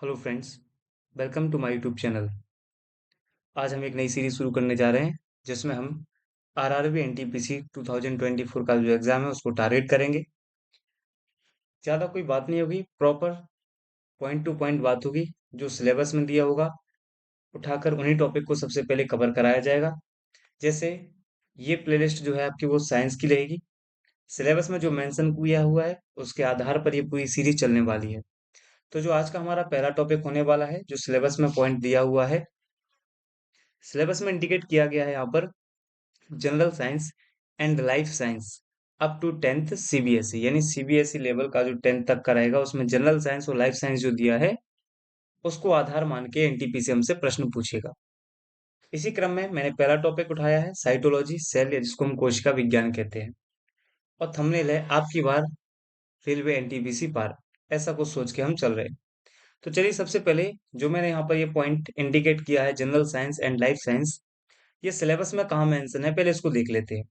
Hello friends, welcome to my YouTube channel. आज हम एक नई सीरीज शुरू करने जा रहे हैं जिसमें हम आरआरबी एनटीपीसी 2024 का जो एग्ज़ाम है उसको टारगेट करेंगे। ज़्यादा कोई बात नहीं होगी, प्रॉपर पॉइंट टू पॉइंट बात होगी। जो सिलेबस में दिया होगा उठाकर उन्हीं टॉपिक को सबसे पहले कवर कराया जाएगा। जैसे ये प्लेलिस्ट जो है आपकी वो साइंस की रहेगी। सिलेबस में जो मेंशन किया हुआ है उसके आधार पर ये पूरी सीरीज चलने वाली है। तो जो आज का हमारा पहला टॉपिक होने वाला है, जो सिलेबस में पॉइंट दिया हुआ है, सिलेबस में इंडिकेट किया गया है यहाँ पर general science and life science up to 10th CBSE, यानी सीबीएसई लेवल का जो 10th तक का रहेगा उसमें जनरल साइंस और लाइफ साइंस जो दिया है उसको आधार मान के एनटीपीसी हमसे प्रश्न पूछेगा। इसी क्रम में मैंने पहला टॉपिक उठाया है साइटोलॉजी सेल, या जिसको हम कोशिका विज्ञान कहते हैं, और थंबनेल है आपकी बार रेलवे एनटीपीसी पार। ऐसा कुछ सोच के हम चल रहे हैं। तो चलिए, सबसे पहले जो मैंने यहाँ पर ये पॉइंट इंडिकेट किया है general science and life science, ये सिलेबस में कहाँ मेंशन है पहले इसको देख लेते हैं।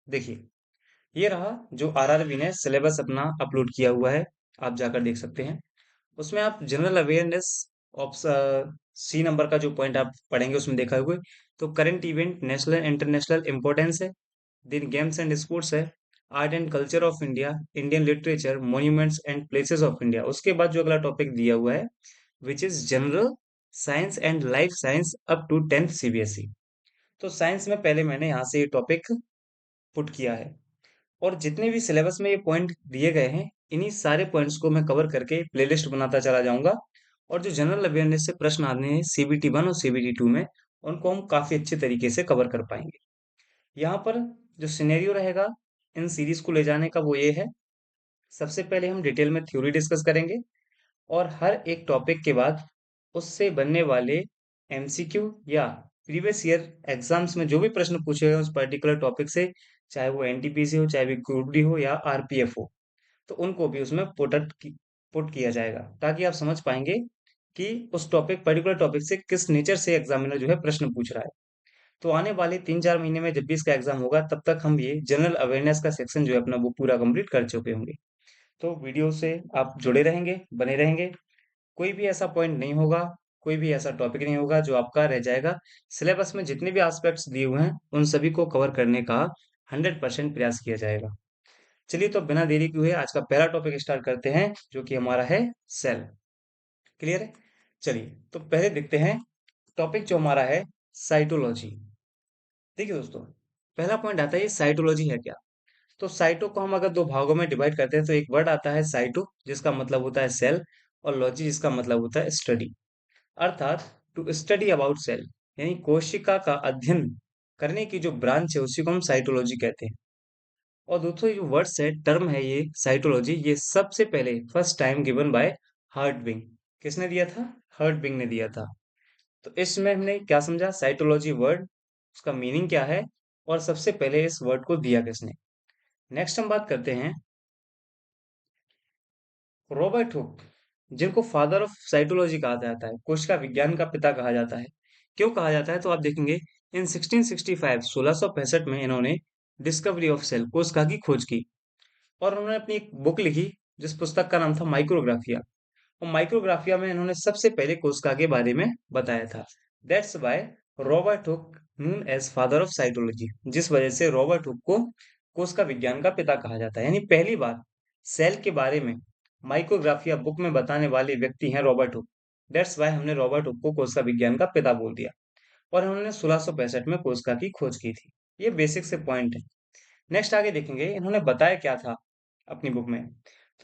देखिए, ये रहा जो आरआरबी ने सिलेबस अपना अपलोड किया हुआ है, आप जाकर देख सकते हैं। उसमें आप general awareness of C number का जो पॉइंट आप पढ़ेंगे उसमें देखा हुआ है। तो current event national international importance है, देन गेम्स एंड स्पोर्ट्स है, art and culture of India, Indian literature, monuments and places of India. उसके बाद जो अगला टॉपिक दिया हुआ है which is general science and life science up to 10th CBSE. तो साइंस में पहले मैंने यहाँ से ये टॉपिक पुट किया है, और जितने भी सिलेबस में ये पॉइंट दिए गए हैं इन्हीं सारे पॉइंट्स को मैं कवर करके प्लेलिस्ट बनाता चला जाऊंगा। और जो जनरल अवेयरनेस से प्रश्न आने हैं सीबीटी 1 और सीबीटी 2 में, उनको हम काफी अच्छे तरीके से कवर कर पाएंगे। यहाँ पर जो सिनेरियो रहेगा इन सीरीज को ले जाने का वो ये है, सबसे पहले हम डिटेल में थ्योरी डिस्कस करेंगे, और हर एक टॉपिक के बाद उससे बनने वाले एमसीक्यू या प्रीवियस ईयर एग्जाम्स में जो भी प्रश्न पूछे गए उस पर्टिकुलर टॉपिक से, चाहे वो एनटीपीसी हो, चाहे वो ग्रुप डी हो या आरपीएफ हो, तो उनको भी उसमें पुट किया जाएगा, ताकि आप समझ पाएंगे कि उस टॉपिक पर्टिकुलर टॉपिक से किस नेचर से एग्जामिनर जो है प्रश्न पूछ रहा है। तो आने वाले 3-4 महीने में जब भी इसका एग्जाम होगा तब तक हम ये जनरल अवेयरनेस का सेक्शन जो है अपना वो पूरा कंप्लीट कर चुके होंगे। तो वीडियो से आप जुड़े रहेंगे, बने रहेंगे। कोई भी ऐसा पॉइंट नहीं होगा, कोई भी ऐसा टॉपिक नहीं होगा जो आपका रह जाएगा। सिलेबस में जितने भी एस्पेक्ट्स दिए हुए हैं उन सभी को कवर करने का 100% प्रयास किया जाएगा। चलिए, तो बिना देरी किए हुए आज का पहला टॉपिक स्टार्ट करते हैं, जो कि हमारा है सेल। क्लियर है? चलिए, तो पहले देखते हैं टॉपिक जो हमारा है साइटोलॉजी। देखिए दोस्तों, पहला पॉइंट आता है ये साइटोलॉजी है क्या। तो साइटो को हम अगर दो भागों में डिवाइड करते हैं तो एक वर्ड आता है साइटो जिसका मतलब होता है सेल, और लॉजी जिसका मतलब होता है स्टडी। अर्थात टू स्टडी अबाउट सेल, यानी कोशिका का अध्ययन करने की जो ब्रांच है उसी को हम साइटोलॉजी कहते हैं। और दूसरा जो वर्ड्स है, टर्म है ये साइटोलॉजी, ये सबसे पहले फर्स्ट टाइम गिवन बाय हर्टबिंग। किसने दिया था? हर्टबिंग ने दिया था। तो इसमें हमने क्या समझा, साइटोलॉजी वर्ड, उसका मीनिंग क्या है, और सबसे पहले इस वर्ड को दिया किसने। नेक्स्ट हम बात करते हैं रॉबर्ट हुक, जिनको फादर ऑफ साइटोलॉजी कहा जाता है, कोशिका विज्ञान का पिता कहा जाता है। क्यों कहा जाता है तो आप देखेंगे, इन 1665 1665 में इन्होंने डिस्कवरी ऑफ सेल, कोशिका की खोज की, और उन्होंने अपनी एक बुक लिखी जिस पुस्तक का नाम था माइक्रोग्राफिया। और माइक्रोग्राफिया में इन्होंने सबसे पहले कोशिका के बारे में बताया था। That's why Robert Hooke known as father of cytology, जिस वजह से रॉबर्ट हुक को कोशिका विज्ञान का पिता कहा जाता है, यानी पहली बार सेल के बारे में माइक्रोग्राफिया बुक में बताने वाले व्यक्ति हैं रॉबर्ट हुक। दैट्स वाई हमने रॉबर्ट हुक को कोशिका विज्ञान का पिता बोल दिया। और उन्होंने 1665 में कोशिका की खोज की थी। ये बेसिक से पॉइंट है। नेक्स्ट आगे देखेंगे इन्होंने बताया क्या था अपनी बुक में।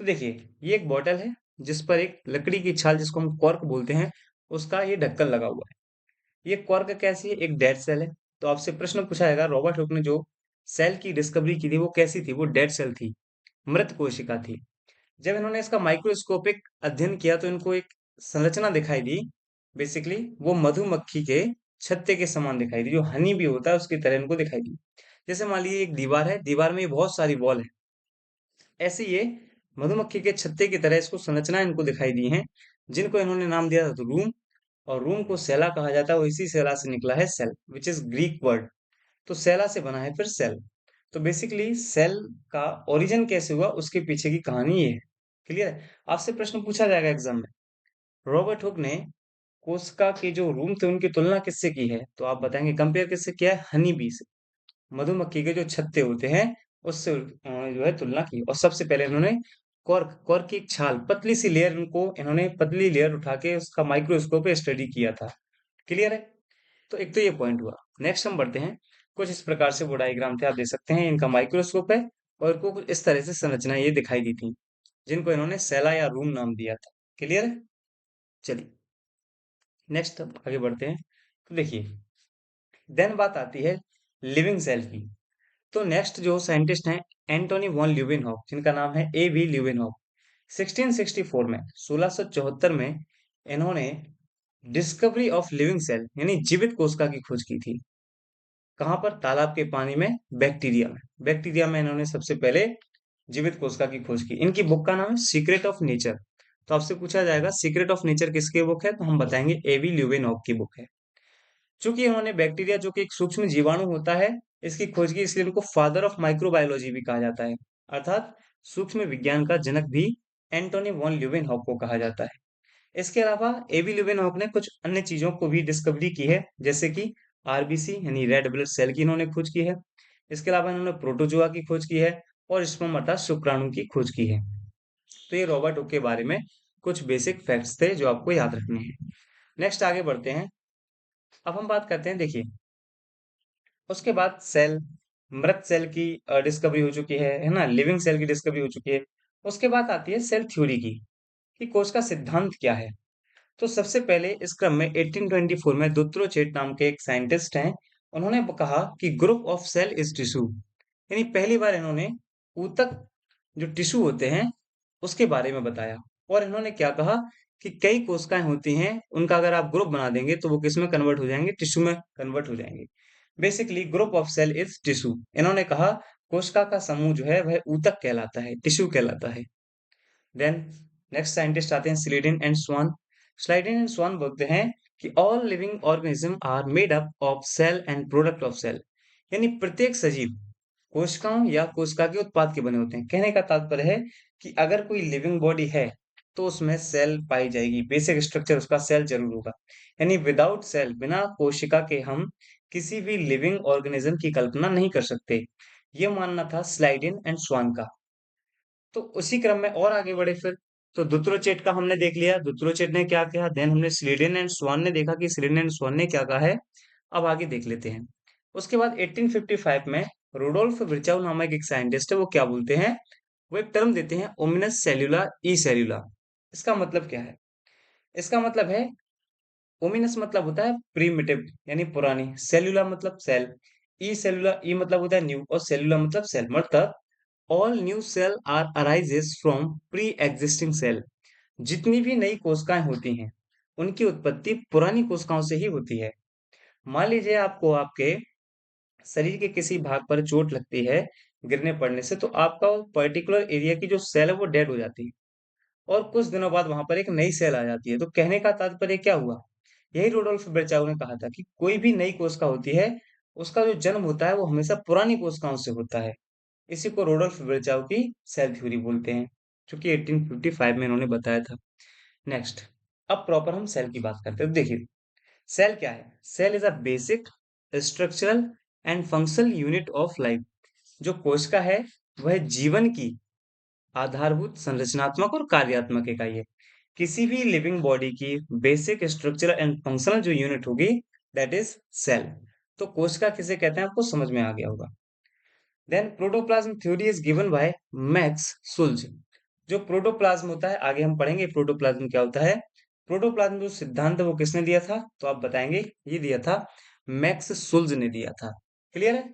तो देखिए, ये एक बॉटल है जिस पर एक लकड़ी की छाल, जिसको हम कॉर्क बोलते हैं, उसका ये ढक्कन लगा हुआ है। ये कॉर्क कैसी है? एक डेड सेल है। तो आपसे प्रश्न पूछा जाएगा, रॉबर्ट हुक ने जो सेल की डिस्कवरी की थी वो कैसी थी? वो डेड सेल थी, मृत कोशिका थी। जब इन्होंने इसका माइक्रोस्कोपिक अध्ययन किया तो इनको एक संरचना दिखाई दी। बेसिकली वो मधुमक्खी के छत्ते के समान दिखाई दी, जो हनी भी होता है उसकी तरह इनको दिखाई दी। जैसे मान लीजिए एक दीवार है, दीवार में ये बहुत सारी वॉल है, ऐसे ये मधुमक्खी के छत्ते की तरह इसको संरचना इनको दिखाई दी है, जिनको इन्होंने नाम दिया था तो रूम। और रूम को सेला कहा जाता है, वो इसी सेला से निकला है cell, which is Greek word. तो सेला से बना है फिर सेल। तो बेसिकली सेल का ओरिजिन कैसे हुआ उसके पीछे की कहानी ये है। क्लियर है? आपसे प्रश्न पूछा जाएगा एग्जाम में, रॉबर्ट हुक ने कोशिका के जो रूम थे उनकी तुलना किससे की है? तो आप बताएँगे कंपेयर किससे किया है? हनी बी से। मधुमक्खी के जो छत्ते होते हैं उससे उन्होंने जो है तुलना की और सबसे पहले इन्होंने कॉर्क कॉर्क की एक छाल पतली सी लेयर को इन्होंने पतली लेयर उठा के उसका माइक्रोस्कोप पे स्टडी किया था। क्लियर है? तो एक तो ये पॉइंट हुआ। नेक्स्ट हम बढ़ते हैं। कुछ इस प्रकार से वो डायग्राम थे, आप देख सकते हैं इनका माइक्रोस्कोप है और इनको कुछ इस तरह से संरचना ये दिखाई दी थी, जिनको इन्होंने सेला या रूम नाम दिया था। क्लियर है? चलिए नेक्स्ट आगे बढ़ते हैं। तो देखिए देन बात आती है लिविंग सेल की। तो नेक्स्ट जो साइंटिस्ट हैं एंटोनी वॉन ल्यूवेनहॉक, जिनका नाम है ए बी ल्यूवेनहॉक, 1664 में 1674 में इन्होंने डिस्कवरी ऑफ लिविंग सेल यानी जीवित कोशिका की खोज की थी। कहाँ पर? तालाब के पानी में, बैक्टीरिया में। बैक्टीरिया में इन्होंने सबसे पहले जीवित कोशिका की खोज की। इनकी बुक का नाम है सीक्रेट ऑफ नेचर। तो आपसे पूछा जाएगा सीक्रेट ऑफ नेचर किसकी बुक है, तो हम बताएंगे एवी ल्यूवेनहॉक की बुक है। चूंकि इन्होंने बैक्टीरिया जो कि एक सूक्ष्म जीवाणु होता है इसकी खोज की, इसलिए इनको फादर ऑफ माइक्रोबायोलॉजी भी कहा जाता है। अर्थात सूक्ष्म विज्ञान का जनक भी एंटोनी वॉन ल्यूवेनहॉक को कहा जाता है। इसके अलावा एवी ल्यूवेनहॉक ने कुछ अन्य चीजों को भी डिस्कवरी की है, जैसे कि आरबीसी यानी रेड ब्लड सेल की इन्होंने खोज की है। इसके अलावा इन्होंने प्रोटोजोआ की खोज की है और स्पर्म अर्थात शुक्राणु की खोज की है। तो ये रॉबर्ट हुक के बारे में कुछ बेसिक फैक्ट्स थे जो आपको याद रखने हैं। नेक्स्ट आगे बढ़ते हैं। अब हम बात करते हैं, देखिए उसके बाद सेल, मृत सेल की डिस्कवरी हो चुकी है ना, लिविंग सेल की डिस्कवरी हो चुकी है। उसके बाद आती है सेल थ्योरी की, कि कोश का सिद्धांत क्या है। तो सबसे पहले इस क्रम में 1824 में दुत्रोचेट नाम के एक साइंटिस्ट हैं, उन्होंने कहा कि group of cell is tissue, यानी पहली बार इन्होंने ऊतक जो टिश्यू होते हैं उसके बारे में बताया। और इन्होंने क्या कहा कि कई कोशिकाएं होती हैं, उनका अगर आप ग्रुप बना देंगे तो वो किस में कन्वर्ट हो जाएंगे? टिश्यू में कन्वर्ट हो जाएंगे। Basically group of cell is tissue. इन्होंने कहा कोशिका का समूह जो है वह ऊतक कहलाता है, टिश्यू कहलाता है। देन नेक्स्ट साइंटिस्ट आते हैं स्लीडन एंड स्वान। स्लाइडन एंड स्वान बोलते हैं कि all living organism are made up of cell and product of cell, यानी प्रत्येक सजीव कोशिकाओं या कोशिका के उत्पाद के बने होते हैं। कहने का तात्पर्य है कि अगर कोई लिविंग बॉडी है तो उसमें सेल पाई जाएगी, बेसिक स्ट्रक्चर उसका सेल जरूर होगा। यानी विदाउट सेल, बिना कोशिका के हम किसी भी लिविंग ऑर्गेनिज्म की कल्पना नहीं कर सकते। ये मानना था स्लाइडन एंड स्वान का। तो उसी क्रम में और आगे बढ़े फिर। तो दुत्रोचेट का हमने देख लिया, दुत्रोचेट ने क्या किया, देन हमने स्लीडन एंड स्वान ने देखा कि स्लीडन एंड स्वान ने क्या कहा है। अब आगे देख लेते हैं। उसके बाद 1855 में रूडोल्फ विर्चाउ नामक एक साइंटिस्ट है, वो क्या बोलते हैं, वो एक टर्म देते हैं ओमिनस सेल्यूला ई सेल्यूला। इसका मतलब क्या है? इसका मतलब है ओमिनस मतलब होता है प्रीमिटिव यानी पुरानी, सेल्यूला मतलब सेल, ई सेल्यूला ई मतलब होता है न्यू और सेल्यूला मतलब सेल। मतलब all new cell are arises from pre existing cell. जितनी भी नई कोशिकाएं होती हैं उनकी उत्पत्ति पुरानी कोशिकाओं से ही होती है। मान लीजिए आपको आपके शरीर के किसी भाग पर चोट लगती है गिरने पड़ने से, तो आपका पर्टिकुलर एरिया की जो सेल है वो डेड हो जाती है और कुछ दिनों बाद वहां पर एक नई सेल आ जाती है। तो कहने का तात्पर्य क्या हुआ? यही रोडोल्फ बर्चाउ ने कहा था कि कोई भी नई कोशिका होती है उसका जो जन्म होता है वो हमेशा पुरानी कोशिकाओं से होता है। इसी को रोडोल्फ बर्चाउ की सेल थ्योरी बोलते हैं, जो कि 1855 में इन्होंने बताया था। नेक्स्ट, अब प्रॉपर हम सेल की बात करते हैं। तो देखिए सेल क्या है? Cell is a basic structural and functional unit of life. जो कोशिका है वह जीवन की आधारभूत संरचनात्मक और कार्यात्मक इकाई है। किसी भी लिविंग बॉडी की बेसिक स्ट्रक्चरल एंड फंक्शनल जो यूनिट होगी दैट इज सेल। तो कोशिका किसे कहते हैं आपको समझ में आ गया होगा। Then protoplasm theory is given by Max Schultze. जो प्रोटोप्लाज्म होता है आगे हम पढ़ेंगे प्रोटोप्लाज्म क्या होता है। प्रोटोप्लाज्म जो सिद्धांत है वो किसने दिया था, तो आप बताएंगे ये दिया था मैक्स सुल्ज ने दिया था। क्लियर है?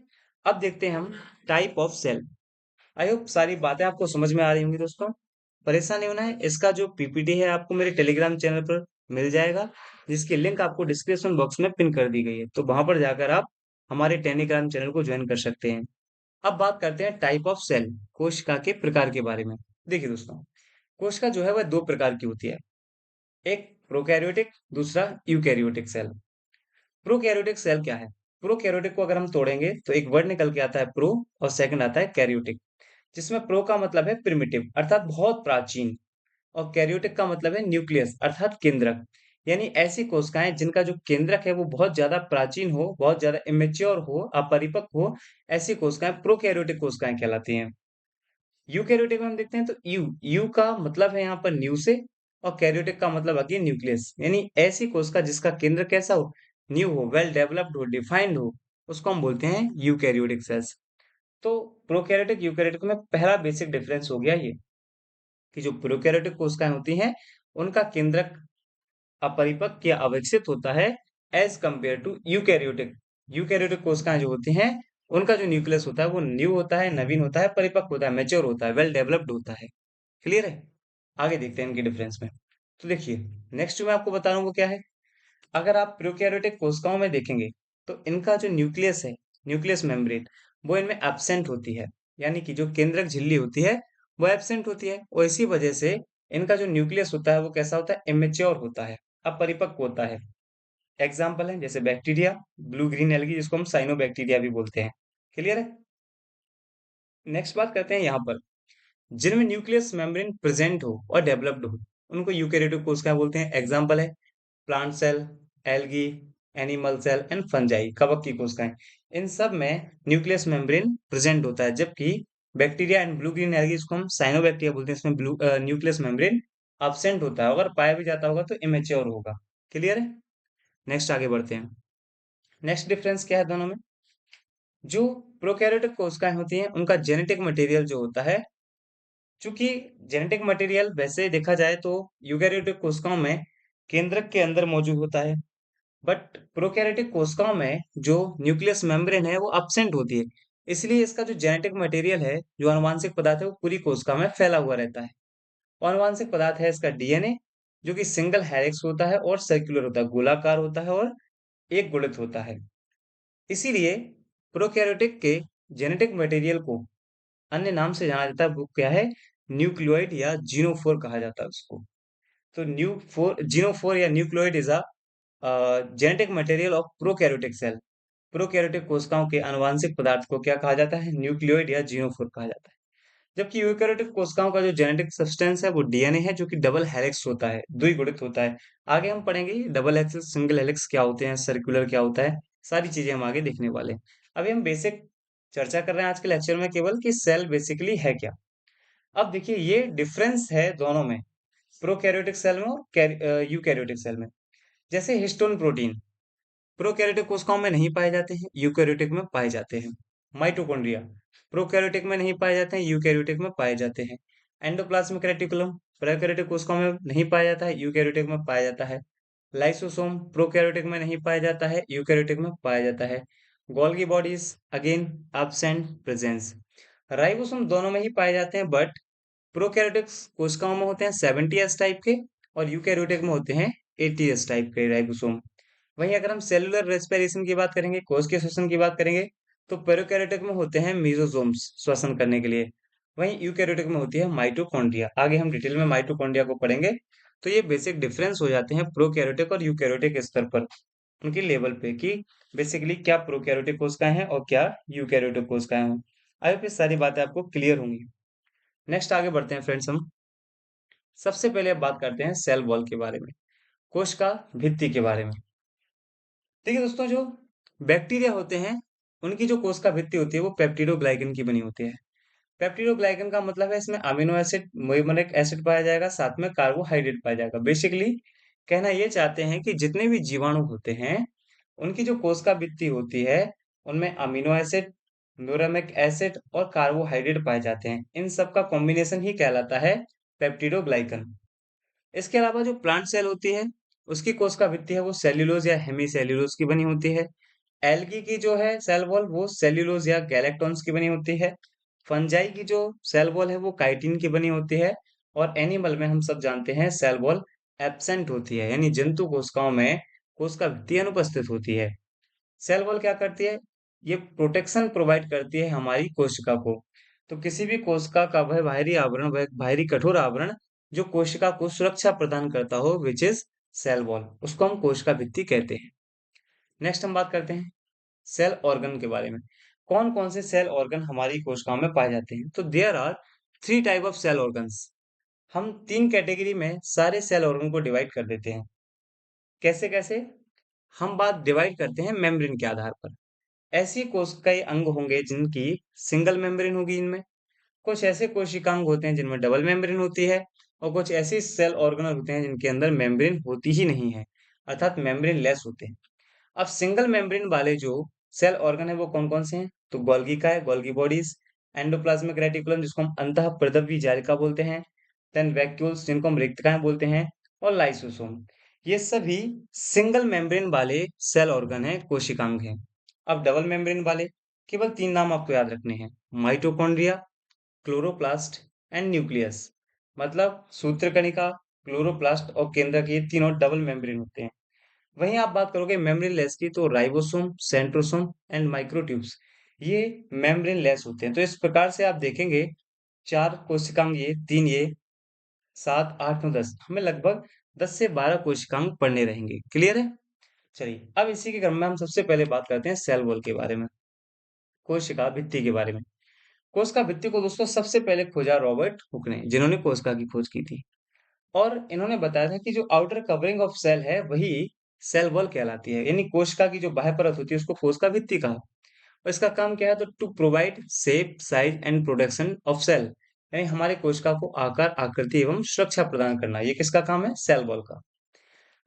अब देखते हैं हम type of cell. I hope सारी बातें आपको समझ में आ रही होंगी दोस्तों। परेशान नहीं होना है, इसका जो पीपीटी है आपको मेरे टेलीग्राम चैनल पर मिल जाएगा, जिसकी लिंक आपको डिस्क्रिप्शन बॉक्स में पिन कर दी गई है। तो वहां पर जाकर आप हमारे टेलीग्राम चैनल को ज्वाइन कर सकते हैं। अब बात करते हैं टाइप ऑफ सेल, कोशिका के प्रकार के बारे में। देखिए दोस्तों, कोशिका जो है वह दो प्रकार की होती है, एक प्रोकैरियोटिक, दूसरा यूकैरियोटिक सेल। प्रोकैरियोटिक सेल क्या है? प्रोकैरियोटिक को अगर हम तोड़ेंगे तो एक वर्ड निकल के आता है प्रो और सेकंड आता है कैरियोटिक, जिसमें प्रो का मतलब है प्रिमिटिव अर्थात बहुत प्राचीन। और कैरियोटिक का मतलब है न्यूक्लियस अर्थात केंद्रक। यानी ऐसी कोशिकाएं जिनका जो केंद्रक है वो बहुत ज्यादा प्राचीन हो, बहुत ज्यादा इमेच्योर हो, अपरिपक्व हो, ऐसी कोशिकाएं प्रोकैरियोटिक कोशिकाएं कहलाती हैं। यूकैरियोटिक में हम देखते हैं तो यू का मतलब है यहाँ पर न्यू से, और कैरियोटिक का मतलब आती है न्यूक्लियस। यानी ऐसी कोशिका जिसका केंद्र कैसा हो, न्यू हो, वेल डेवलप्ड हो, डिफाइंड हो, उसको हम बोलते हैं यूकैरियोटिक सेल्स। तो प्रोकैरियोटिक यूकैरियोटिक में पहला बेसिक डिफरेंस हो गया ये, कि जो प्रोकैरियोटिक कोशिकाएं होती हैं उनका केंद्रक अपरिपक्व या अविकसित होता है, as compare to eukaryotic. Eukaryotic कोशिकाएं जो होती हैं उनका जो न्यूक्लियस होता है वो न्यू होता है, नवीन होता है, परिपक्व होता है, मेच्योर होता है, वेल डेवलप्ड होता है। क्लियर है? आगे देखते हैं इनके डिफरेंस में। तो देखिए, नेक्स्ट जो मैं आपको बता रहा हूँ वो क्या है। अगर आप प्रोकैरियोटिक कोशिकाओं में देखेंगे तो इनका जो न्यूक्लियस है, न्यूक्लियस मेम्ब्रेन, वो इनमें एब्सेंट होती है। यानी कि जो केंद्रक झिल्ली होती है वो एब्सेंट होती है, और इसी वजह से इनका जो न्यूक्लियस होता है वो कैसा होता है, इमेच्योर होता है, अपरिपक्व होता है। एग्जाम्पल है जैसे बैक्टीरिया, ब्लू ग्रीन एल्गी जिसको हम साइनोबैक्टीरिया भी बोलते हैं। क्लियर है? नेक्स्ट बात करते हैं यहाँ पर, जिनमें न्यूक्लियस मेम्ब्रेन प्रेजेंट हो और डेवलप्ड हो उनको यूकैरियोटिक कोशिकाएं बोलते हैं। एग्जाम्पल है plant cell, algae, animal cell and fungi, कवक की कोशिकाएं। इन सब में न्यूक्लियस मेम्ब्रेन प्रेजेंट होता है, जबकि bacteria and blue green algae जिसको हम साइनोबैक्टीरिया बोलते हैं, इसमें ब्लू न्यूक्लियस मेम्ब्रेन अब्सेंट होता है। अगर पाया भी जाता होगा तो इमेच्योर होगा। क्लियर है? नेक्स्ट आगे बढ़ते हैं। नेक्स्ट डिफरेंस क्या है दोनों में। जो प्रोकैरियोटिक कोशिकाएं होती हैं उनका जेनेटिक मटेरियल जो होता है, चूंकि जेनेटिक मटेरियल वैसे देखा जाए तो यूकैरियोटिक कोशिकाओं में केंद्रक के अंदर मौजूद होता है, बट प्रोकैरियोटिक कोशिकाओं में जो न्यूक्लियस मेम्ब्रेन है वो अब्सेंट होती है। इसलिए इसका जो जेनेटिक मटेरियल है, जो आनुवांशिक पदार्थ है, वो पूरी कोशिका में फैला हुआ रहता है। और आनुवांशिक पदार्थ है इसका डीएनए, जो कि सिंगल हेलिक्स होता है और सर्कुलर होता है, गोलाकार होता है और एक गुणित होता है। इसीलिए प्रोकैरियोटिक के जेनेटिक मटेरियल को अन्य नाम से जाना जाता है, वो क्या है, न्यूक्लियोइड या जीनोफोर कहा जाता है उसको। तो जीनोफोर या nucleoid is a genetic material of prokaryotic cell. Prokaryotic कोशिकाओं के आनुवांशिक पदार्थ को क्या कहा जाता है, न्यूक्लियोइड या जीनोफोर कहा जाता है। जबकि यूकैरियोटिक कोशिकाओं का जो जेनेटिक सब्सटेंस है वो डीएनए है, जो कि डबल हेलिक्स होता है, द्विगुणित होता है। आगे हम पढ़ेंगे डबल हेलिक्स, सिंगल हेलिक्स क्या होते हैं, सर्कुलर क्या होता है, सारी चीजें हम आगे देखने वाले हैं। अभी हम बेसिक चर्चा कर रहे हैं आज के लेक्चर में केवल कि सेल बेसिकली है क्या। अब देखिए ये डिफरेंस है दोनों में, प्रोकैरियोटिक सेल में और यूकैरियोटिक सेल में। जैसे हिस्टोन प्रोटीन प्रोकैरियोटिक कोशिकाओं में नहीं पाए जाते हैं, यूकैरियोटिक में पाए जाते हैं। माइटोकॉन्ड्रिया प्रोकैरियोटिक में नहीं पाए जाते हैं, यूकैरियोटिक में पाए जाते हैं। एंडोप्लाज्मिक रेटिकुलम प्रोकैरियोटिक कोशिकाओं में नहीं पाया जाता है, यूकैरियोटिक में पाया जाता है। लाइसोसोम प्रोकैरियोटिक में नहीं पाया जाता है, यूकैरियोटिक में पाया जाता है। Golgi bodies again absent presence. Ribosome दोनों में ही पाए जाते हैं, बट प्रोकैरियोटिक कोशिकाओं में होते हैं 70s टाइप के, और यूकैरियोटिक में होते हैं 80s टाइप के राइबोसोम। वहीं अगर हम सेलुलर रेस्पिरेशन की बात करेंगे, कोशिकीय श्वसन की बात करेंगे, तो प्रोकैरियोटिक में होते हैं मीजोसोम्स श्वसन करने के लिए। वहीं यूकैरियोटिक में होती है माइटोकॉन्ड्रिया। आगे हम डिटेल में माइटोकॉन्ड्रिया को पढ़ेंगे। तो ये बेसिक डिफरेंस हो जाते हैं प्रोकैरियोटिक और यूकैरियोटिक स्तर पर, उनके लेवल पे, कि बेसिकली क्या प्रोकैरियोटिक कोशिकाएं हैं और क्या यूकैरियोटिक कोशिकाएं हैं। आई होप ये सारी बातें आपको क्लियर होंगी। नेक्स्ट आगे बढ़ते हैं फ्रेंड्स हम। सबसे पहले अब बात करते हैं सेल वॉल के बारे में, कोशिका भित्ति के बारे में। देखिए दोस्तों, जो बैक्टीरिया होते हैं उनकी जो कोशिका भित्ति होती है वो पेप्टिडोग्लाइकन की बनी होती है। पेप्टिडोग्लाइकन का मतलब है इसमें अमीनो एसिड, मोइमरिक एसिड पाया जाएगा, साथ में कार्बोहाइड्रेट पाया जाएगा। बेसिकली कहना ये चाहते हैं कि जितने भी जीवाणु होते हैं उनकी जो कोशिका भित्ति होती है उनमें अमीनो एसिड, न्यूरामिक एसिड और कार्बोहाइड्रेट पाए जाते हैं। इन सब का कॉम्बिनेशन ही कहलाता है पेप्टिडोग्लाइकन। इसके अलावा जो प्लांट सेल होती है उसकी कोशिका भित्ति है वो सेल्यूलोज या हेमी सेल्यूलोज की बनी होती है। एल्गी की जो है सेल वॉल वो सेल्यूलोज या गैलेक्टॉन्स की बनी होती है। फंजाई की जो सेल वॉल है वो काइटिन की बनी होती है। और एनिमल में हम सब जानते हैं सेल वॉल एब्सेंट होती है, यानी जंतु कोशिकाओं में कोशिका भित्ति अनुपस्थित होती है। सेल वॉल क्या करती है, ये प्रोटेक्शन प्रोवाइड करती है हमारी कोशिका को। तो किसी भी कोशिका का वह बाहरी आवरण, वह बाहरी कठोर आवरण जो कोशिका को सुरक्षा प्रदान करता हो, विच इज सेल वॉल, उसको हम कोशिका भित्ति कहते हैं। नेक्स्ट हम बात करते हैं सेल ऑर्गन के बारे में। कौन कौन से सेल ऑर्गन हमारी कोशिकाओं में पाए जाते हैं। तो there are three type of cell organs. हम 3 कैटेगरी में सारे सेल ऑर्गन को डिवाइड कर देते हैं। कैसे-कैसे? हम बात डिवाइड करते हैं मेम्ब्रेन के आधार पर। ऐसी कोशिकाएँ अंग होंगे जिनकी सिंगल मेम्ब्रेन होगी इनमें, कुछ ऐसे कोशिकांग होते हैं जिनमें डबल मेम्ब्रेन होती है और कुछ ऐसे सेल ऑर्गेनल होते हैं जिनके अंदर मेम्ब्रेन होती ही नहीं है, अर्थात मेम्ब्रेन लेस होते हैं। अब सिंगल मेम्ब्रेन वाले जो सेल ऑर्गन है वो कौन-कौन से हैं? तो गोल्गी का है, गोल्गी बॉडीज, एंडोप्लाज्मिक रेटिकुलम जिसको हम अंतःप्रदव्य जालिका बोलते हैं, देन वैक्यूल्स जिनको हम रिक्तकाएँ बोलते हैं और लाइसोसोम। ये सभी सिंगल मेम्ब्रेन वाले सेल ऑर्गन हैं, कोशिकांग हैं। अब डबल मेम्ब्रेन वाले केवल 3 नाम आपको याद रखने हैं, माइटोकॉन्ड्रिया, क्लोरोप्लास्ट एंड न्यूक्लियस। मतलब सूत्रकणिका, क्लोरोप्लास्ट और केंद्रक ये तीनों डबल मेम्ब्रेन होते हैं। वहीं आप बात करोगे मेम्ब्रेन लेस की तो राइबोसोम, सेंट्रोसोम एंड माइक्रोट्यूब्स ये मेम्ब्रेन लेस होते हैं। तो इस प्रकार से आप देखेंगे 4 कोशिकांग ये, 3 ये, 7, 8, 9, 10 हमें लगभग 10 से 12 कोशिकांग पढ़ने रहेंगे। क्लियर है? चलिए, अब इसी के क्रम में हम सबसे पहले बात करते हैं सेल वॉल के बारे में, कोशिका भित्ति के बारे में। कोशिका भित्ति को दोस्तों सबसे पहले खोजा रॉबर्ट हुक ने, जिन्होंने कोशिका की खोज की थी। और इन्होंने बताया था कि जो आउटर कवरिंग ऑफ सेल है वही सेल वॉल कहलाती है, यानी कोशिका की जो बाह्य परत होती है उसको कोशिका भित्ति कहा। और इसका काम क्या है? तो to provide shape, size and production of cell, यानी हमारे कोशिका को आकार, आकृति एवं सुरक्षा प्रदान करना। ये किसका काम है? सेल वॉल का।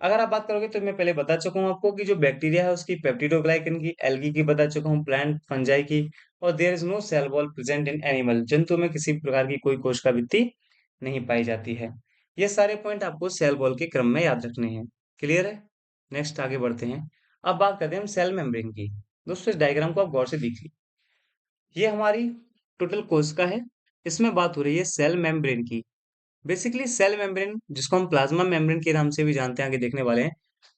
अगर आप बात करोगे तो मैं पहले बता चुका हूँ आपको कि जो बैक्टीरिया है उसकी पेप्टिडोग्लाइकन की, एल्गी की बता चुका हूँ, प्लांट फंजाई की, और there is no cell wall present in animal, जंतु में किसी प्रकार की कोई कोशिका भित्ति नहीं पाई जाती है। ये सारे पॉइंट आपको सेल वॉल के क्रम में याद रखने हैं। क्लियर है? नेक्स्ट आगे बढ़ते हैं। अब बात करते हैं हम सेल मेम्ब्रेन की। दोस्तों इस डायग्राम को आप गौर से देखिए। ये हमारी टोटल कोशिका है। इसमें बात हो रही है सेल मेम्ब्रेन की। बेसिकली सेल मेम्ब्रेन जिसको हम प्लाज्मा मेम्ब्रेन के नाम से भी जानते हैं, आगे देखने वाले हैं।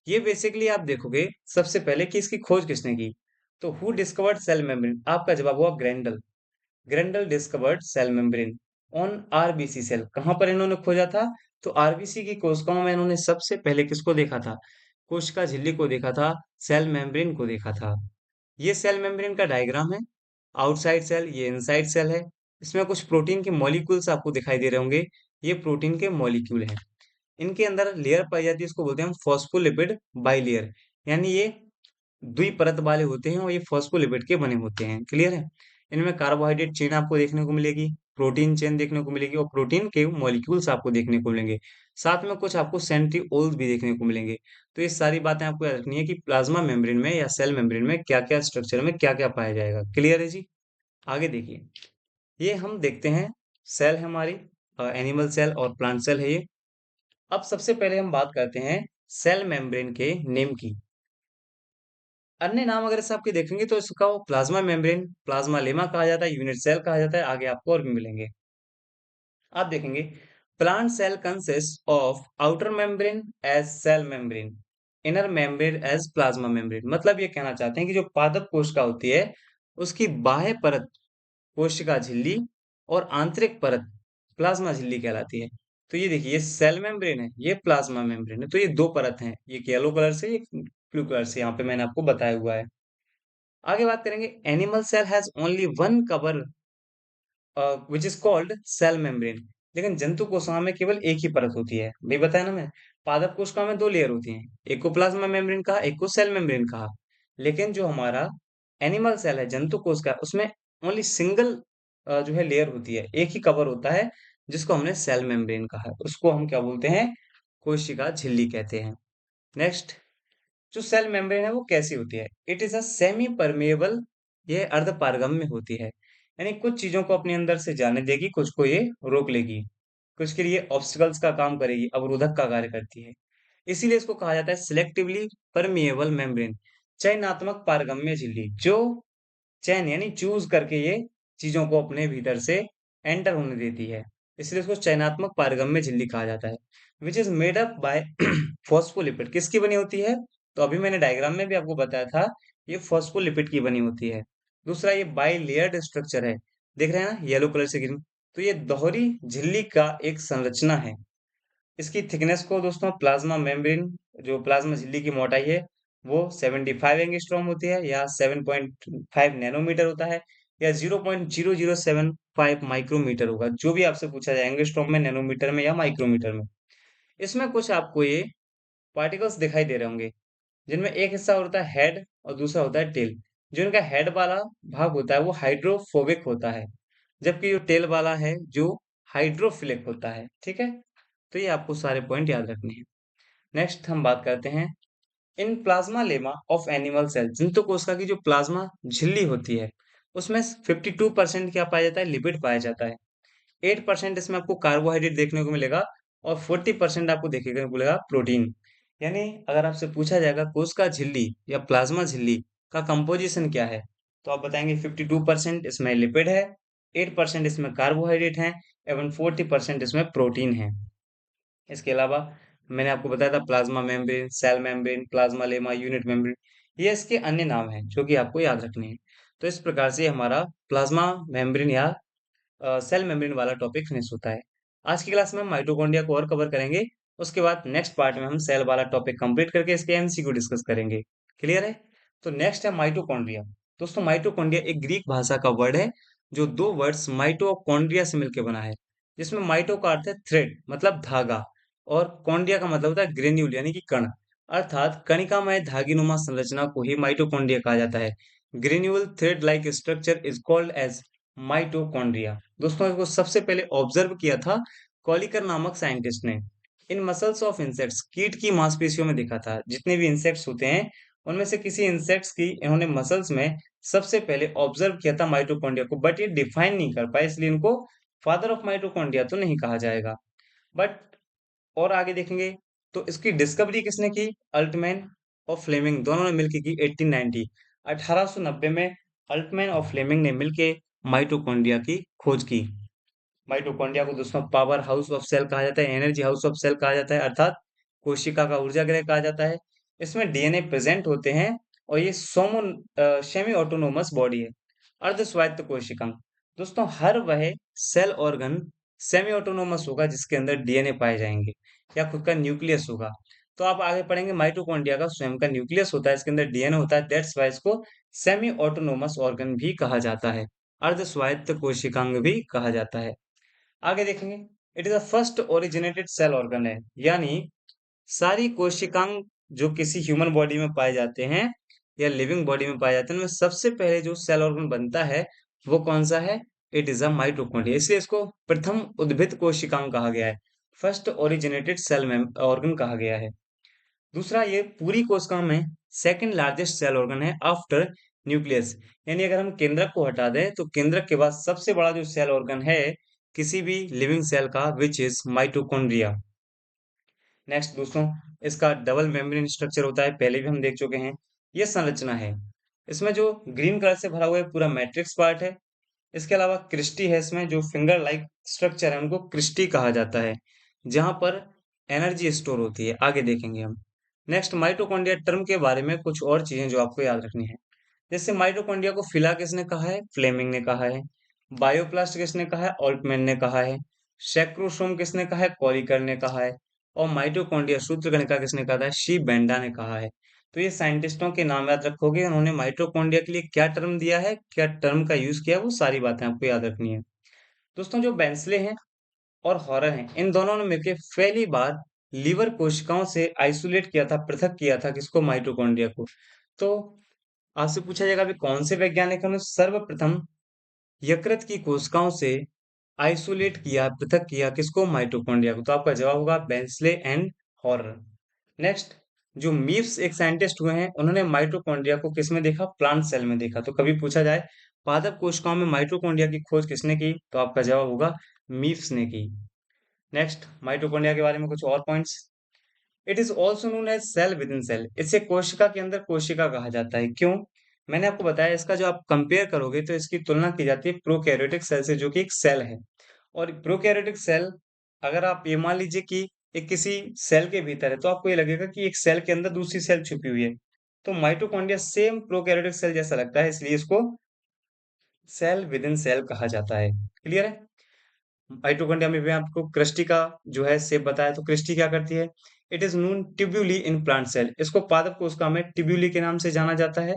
ये बेसिकली आप देखोगे सबसे पहले कि इसकी खोज किसने की। तो हु डिस्कवर्ड सेल मेम्ब्रेन? आपका जवाब हुआ Grendel. Grendel discovered cell membrane on RBC cell. कहां पर इन्होंने खोजा था? तो आरबीसी की कोशिकाओं में इन्होंने सबसे पहले किसको देखा था? कोशिका झिल्ली को देखा था, सेल मेम्ब्रेन को देखा था। ये सेल मेम्ब्रेन का डायग्राम है। आउटसाइड सेल, ये इनसाइड सेल है। इसमें कुछ प्रोटीन के मॉलिक्यूल्स आपको दिखाई दे रहे होंगे। ये प्रोटीन के मॉलिक्यूल हैं। इनके अंदर लेयर पाई जाती है, इसको बोलते हैं हम फॉस्फोलिपिड बाइलेयर, यानी ये द्विपरत वाले होते हैं और ये फॉस्फोलिपिड के बने होते हैं। क्लियर है? इनमें कार्बोहाइड्रेट चेन आपको देखने को मिलेगी, प्रोटीन चेन देखने को मिलेगी और प्रोटीन के मॉलिक्यूल्स आपको देखने को मिलेंगे। साथ में कुछ आपको सेंट्रीओल्स भी देखने को मिलेंगे। तो ये सारी बातें आपको याद रखनी है कि प्लाज्मा मेम्ब्रेन में या सेल मेम्ब्रेन में क्या-क्या स्ट्रक्चर में क्या-क्या पाया जाएगा। क्लियर है जी? आगे देखिए। ये हम देखते हैं सेल है हमारी, एनिमल सेल और प्लांट सेल है ये। अब सबसे पहले हम बात करते हैं सेल मेम्ब्रेन के नेम की। अन्य नाम अगर इसे आपके देखेंगे तो इसका वो प्लाज्मा मेम्ब्रेन, प्लाज्मा लेमा कहा जाता है, यूनिट सेल कहा जाता है, आगे आपको और भी मिलेंगे। आप देखेंगे plant cell consist of outer membrane as cell membrane, inner membrane as plasma membrane. मतलब ये कहना चाहते हैं कि जो पादप कोशिका होती है उसकी बाह्य परत कोशिका झिल्ली और आंतरिक परत प्लाज्मा झिल्ली कहलाती है। तो ये देखिए ये सेल मेम्ब्रेन है, ये प्लाज्मा मेम्ब्रेन है। तो ये दो परत हैं, एक येलो कलर से, एक ब्लू कलर से, यहाँ पे मैंने आपको बताया हुआ है। आगे बात करेंगे animal cell has only one cover which is called cell membrane. लेकिन जंतु कोशिका में केवल एक ही परत होती है। नहीं बताया ना मैं? पादप कोशिका में दो लेयर होती हैं, एक को प्लाज्मा मेम्ब्रेन कहा, एक को सेल मेम्ब्रेन कहा। लेकिन जो हमारा एनिमल सेल है, जंतु कोशिका, उसमें ओनली सिंगल जो है लेयर होती है, एक ही कवर होता है जिसको हमने सेल मेम्ब्रेन कहा है। उसको हम क्या बोलते हैं? कोशिका झिल्ली कहते हैं। नेक्स्ट, जो सेल मेम्ब्रेन है वो कैसी होती है? It is a semi permeable, ये अर्ध पारगम्य होती है, यानी कुछ चीजों को अपने अंदर से जाने देगी, कुछ को ये रोक लेगी, कुछ के लिए ऑब्स्टिकल्स का काम करेगी, अवरोधक का कार्य करती है। इसीलिए इसको कहा जाता है सिलेक्टिवली परमिएबल मेम्ब्रेन, चयनात्मक पारगम्य झिल्ली, जो चयन यानी चूज करके ये चीजों को अपने भीतर से एंटर होने देती है। इसलिए इसको चयनात्मक पारगम्य झिल्ली कहा जाता है। Which is made up by phospholipid. किसकी बनी होती है? तो अभी मैंने डायग्राम में भी आपको बताया था, ये फॉस्फोलिपिड की बनी होती है। दूसरा ये बाई लेयर्ड स्ट्रक्चर है, देख रहे हैं ना येलो कलर से ग्रीन। तो ये दोहरी झिल्ली का एक संरचना है। इसकी थिकनेस को दोस्तों प्लाज्मा मेम्ब्रेन, जो प्लाज्मा झिल्ली की मोटाई है वो 75 एंगस्ट्रॉम होती है या 7.5 नैनोमीटर होता है। या 0.0075 माइक्रोमीटर होगा, जो भी आपसे पूछा जाए एंगस्ट्रॉम में, नैनोमीटर में या माइक्रोमीटर में। इसमें कुछ आपको ये पार्टिकल्स दिखाई दे रहे होंगे, जिनमें एक हिस्सा होता है हेड और दूसरा होता है टेल। जो इनका हेड वाला भाग होता है वो हाइड्रोफोबिक होता है, जबकि जो टेल वाला है जो हाइड्रोफिलिक होता है। ठीक है, तो ये आपको सारे पॉइंट याद रखने हैं। नेक्स्ट हम बात करते हैं इन plasmalemma of animal cell. जंतु कोशिका की जो प्लाज्मा झिल्ली होती है उसमें 52% क्या पाया जाता है, लिपिड पाया जाता है। 8% इसमें आपको कार्बोहाइड्रेट देखने को मिलेगा और 40% आपको देखने को मिलेगा प्रोटीन। यानी अगर आपसे पूछा जाएगा कोशिका झिल्ली या प्लाज्मा झिल्ली का कंपोजिशन क्या है, तो आप बताएंगे 52% इसमें लिपिड है, 8% इसमें कार्बोहाइड्रेट है एवं 40% इसमें प्रोटीन है। इसके अलावा मैंने आपको बताया था plasma membrane, cell membrane, plasmalemma, unit membrane, ये इसके अन्य नाम हैं जो कि आपको याद रखने हैं। तो इस प्रकार से हमारा प्लाज्मा मेम्ब्रेन या सेल मेम्ब्रेन वाला टॉपिक फिनिश होता है। आज की क्लास में हम माइटोकॉन्ड्रिया को और कवर करेंगे। उसके बाद नेक्स्ट पार्ट में हम सेल वाला टॉपिक कंप्लीट करके इसके एमसीक्यू डिस्कस करेंगे। क्लियर है? तो नेक्स्ट है माइटोकॉन्ड्रिया। दोस्तों माइटोकॉन्ड्रिया एक ग्रीक भाषा का वर्ड है जो दो वर्ड्स माइटो और कॉन्ड्रिया से मिलकर बना है, जिसमें माइटो का अर्थ है थ्रेड मतलब धागा और कॉन्ड्रिया का मतलब होता है ग्रेन्यूल यानी कि कण। अर्थात कणिकामय धागीनुमा संरचना को ही माइटोकॉन्ड्रिया कहा जाता है। Granule thread like structure is called as mitochondria. दोस्तों इसको सबसे पहले ऑब्जर्व किया था कॉलिकर नामक साइंटिस्ट ने। इन मसल्स ऑफ इंसेक्ट्स, कीट की मांसपेशियों में देखा था। जितने भी इंसेक्ट्स होते हैं उनमें से किसी इंसेक्ट्स की इन्होंने मसल्स में सबसे पहले ऑब्जर्व किया था माइटोकॉन्ड्रिया को, बट ये डिफाइन नहीं कर पाए, इसलिए इनको फादर ऑफ माइटोकॉन्ड्रिया तो नहीं कहा जाएगा। बट और आगे देखेंगे तो इसकी डिस्कवरी किसने की, अल्टमैन और फ्लेमिंग दोनों ने मिलकर की 1890। 1890 में अल्टमैन और फ्लेमिंग ने मिलकर माइटोकॉन्ड्रिया की खोज की। माइटोकॉन्ड्रिया को दोस्तों पावर हाउस ऑफ सेल कहा जाता है, एनर्जी हाउस ऑफ सेल कहा जाता है, अर्थात कोशिका का ऊर्जा गृह कहा जाता है। इसमें डीएनए प्रेजेंट होते हैं और ये सेमी ऑटोनोमस बॉडी है, अर्ध स्वायत्त कोशिकांग। दोस्तों हर वह सेल ऑर्गन सेमी ऑटोनोमस होगा जिसके अंदर डीएनए पाए जाएंगे या खुद का न्यूक्लियस होगा। तो आप आगे पढ़ेंगे माइटोकॉन्ड्रिया का स्वयं का न्यूक्लियस होता है, इसके अंदर डीएनए होता है, दैट्स वाई इसको सेमी ऑटोनोमस ऑर्गन भी कहा जाता है, अर्ध स्वायत्त कोशिकांग भी कहा जाता है। आगे देखेंगे it is the first originated cell organ है, यानी सारी कोशिकांग जो किसी ह्यूमन बॉडी में पाए जाते हैं या लिविंग बॉडी में पाए जाते हैं उनमें सबसे पहले जो सेल ऑर्गन बनता है वो कौन सा है, इट इज अ माइटोकॉन्ड्रिया। इसलिए इसको प्रथम उद्भिद कोशिकांग कहा गया है, फर्स्ट ओरिजिनेटेड सेल ऑर्गन कहा गया है। दूसरा ये पूरी कोशिका में सेकंड लार्जेस्ट सेल ऑर्गन है आफ्टर न्यूक्लियस। यानी अगर हम केंद्रक को हटा दें तो केंद्रक के बाद सबसे बड़ा जो सेल ऑर्गन है किसी भी लिविंग सेल का, विच इज माइटोकॉन्ड्रिया। नेक्स्ट दोस्तों इसका डबल मेम्ब्रेन स्ट्रक्चर होता है, पहले भी हम देख चुके हैं। ये संरचना है, इसमें जो ग्रीन कलर से भरा हुआ है पूरा मैट्रिक्स पार्ट है। इसके अलावा क्रिस्टी है, इसमें जो फिंगर लाइक स्ट्रक्चर है उनको क्रिस्टी कहा जाता है, जहां पर एनर्जी स्टोर होती है। आगे देखेंगे हम। नेक्स्ट माइटोकॉन्ड्रिया टर्म के बारे में कुछ और चीजें जो आपको याद रखनी है। जैसे माइटोकॉन्ड्रिया को फिला किसने कहा है, फ्लेमिंग ने कहा है। बायोप्लास्ट किसने कहा है, ऑल्टमैन ने कहा है। सेक्रोसोम किसने कहा है, कॉलिकर ने कहा है। और माइटोकॉन्ड्रिया सूत्रकणिका किसने कहा था, शी बेंडा ने कहा है। तो ये साइंटिस्टों के नाम याद रखोगे, उन्होंने माइटोकॉन्ड्रिया के लिए क्या टर्म दिया है, क्या टर्म का यूज किया, वो सारी बातें आपको याद रखनी है। दोस्तों जो बेंसले हैं और हॉरर हैं, इन दोनों ने मिलकर पहली बार लीवर कोशिकाओं से आइसोलेट किया था, पृथक किया था किसको, माइटोकॉन्ड्रिया को। तो आपसे पूछा जाएगा अभी कौन से वैज्ञानिकों ने सर्वप्रथम यकृत की कोशिकाओं से आइसोलेट किया, पृथक किया किसको, माइटोकॉन्ड्रिया को। तो आपका जवाब होगा बेंसले एंड हॉरर। नेक्स्ट जो मीव्स एक साइंटिस्ट हुए हैं, उन्होंने माइटोकॉन्ड्रिया को किसमें देखा, प्लांट सेल में देखा। तो कभी पूछा जाए पादप कोशिकाओं में माइटोकॉन्ड्रिया की खोज किसने की, तो आपका जवाब होगा मीव्स ने की। नेक्स्ट माइटोकॉन्ड्रिया के बारे में कुछ और points. It is also known as cell within cell. इसे कोशिका के अंदर कोशिका कहा जाता है, क्यों, मैंने आपको बताया इसका जो आप कंपेयर करोगे तो इसकी तुलना की जाती है प्रोकैरियोटिक सेल से, जो कि एक सेल है। और प्रोकैरियोटिक सेल अगर आप ये मान लीजिए कि एक किसी सेल के भीतर है तो आपको ये लगेगा कि एक सेल के अंदर दूसरी सेल छुपी हुई है। तो माइटोकॉन्ड्रिया सेम प्रोकैरियोटिक सेल जैसा लगता है, इसलिए इसको सेल विद इन सेल कहा जाता है। क्लियर है? माइटोकॉन्ड्रिया में भी आपको क्रिस्टी का जो है शेप बताया, तो क्रिस्टी क्या करती है, it is known tubuli in plant cell. इसको पादप कोशिका में ट्यूब्यूली के नाम से जाना जाता है।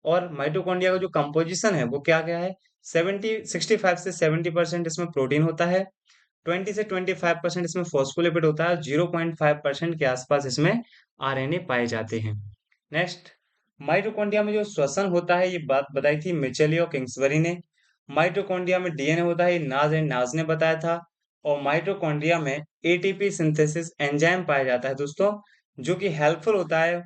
और माइटोकॉन्ड्रिया का जो कंपोजिशन है वो क्या क्या है, 65 से 70% इसमें प्रोटीन होता है, 20 से 25% इसमें फॉस्फोलिपिड होता है, 0.5% के आसपास इसमें आरएनए पाए जाते हैं। नेक्स्ट, माइटोकॉन्ड्रिया में जो श्वसन होता है, ये बात बताई थी मिचेली और किंग्सबरी ने। माइटोकॉन्ड्रिया में डीएनए होता है, नाज एंड नाज ने बताया था। और माइटोकॉन्ड्रिया में एटीपी सिंथेसिस एंजाइम पाया जाता है दोस्तों, जो कि हेल्पफुल होता है,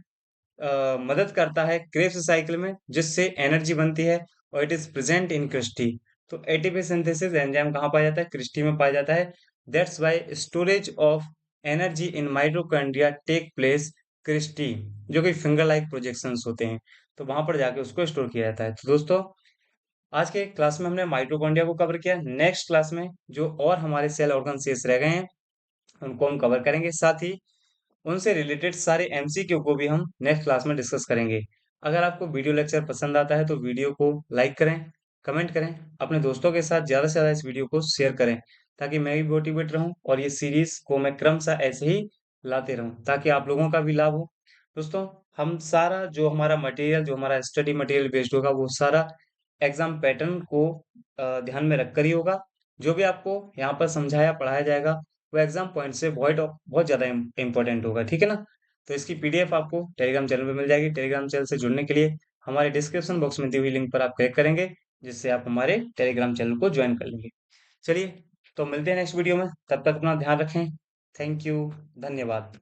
मदद करता है क्रेब्स साइकिल में, जिससे एनर्जी बनती है, और it is present in cristae. तो एटीपी सिंथेसिस एंजाइम कहाँ पाया जाता है? क्रिस्टी में पाया जाता है। That's why storage of energy in mitochondria take place cristae, जो कि फिंगर लाइक प्रोजेक्शंस होते हैं, तो वहां पर जाके उसको स्टोर किया जाता है। तो दोस्तों, आज के क्लास में हमने माइटोकॉन्ड्रिया को कवर किया। नेक्स्ट क्लास में जो और हमारे सेल ऑर्गन शेष रह गए हैं, उनको हम कवर करेंगे। साथ ही उनसे रिलेटेड सारे एमसीक्यू को भी हम नेक्स्ट क्लास में डिस्कस करेंगे। अगर आपको वीडियो लेक्चर पसंद आता है तो वीडियो को लाइक करें, कमेंट करें, अपने दोस्तों के साथ ज़्यादा से ज़्यादा इस वीडियो को शेयर करें, ताकि मैं भी मोटिवेट रहूं और ये सीरीज को मैं क्रमशः ऐसे ही लाते रहूं, ताकि आप लोगों का भी लाभ हो। दोस्तों, हम सारा जो हमारा मटेरियल, जो हमारा स्टडी मटेरियल बेस्ड होगा, वो सारा एग्जाम पैटर्न को ध्यान में रखकर ही होगा। जो भी आपको यहाँ पर समझाया पढ़ाया जाएगा, वो एग्जाम पॉइंट से बहुत ज्यादा इंपॉर्टेंट होगा, ठीक है ना? तो इसकी पीडीएफ आपको टेलीग्राम चैनल पे मिल जाएगी। टेलीग्राम चैनल से जुड़ने के लिए हमारे डिस्क्रिप्शन बॉक्स में दी हुई लिंक पर आप क्लिक करेंगे, जिससे आप हमारे टेलीग्राम चैनल को ज्वाइन कर लेंगे। चलिए, तो मिलते हैं नेक्स्ट वीडियो में। तब तक अपना ध्यान रखें। Thank you. धन्यवाद।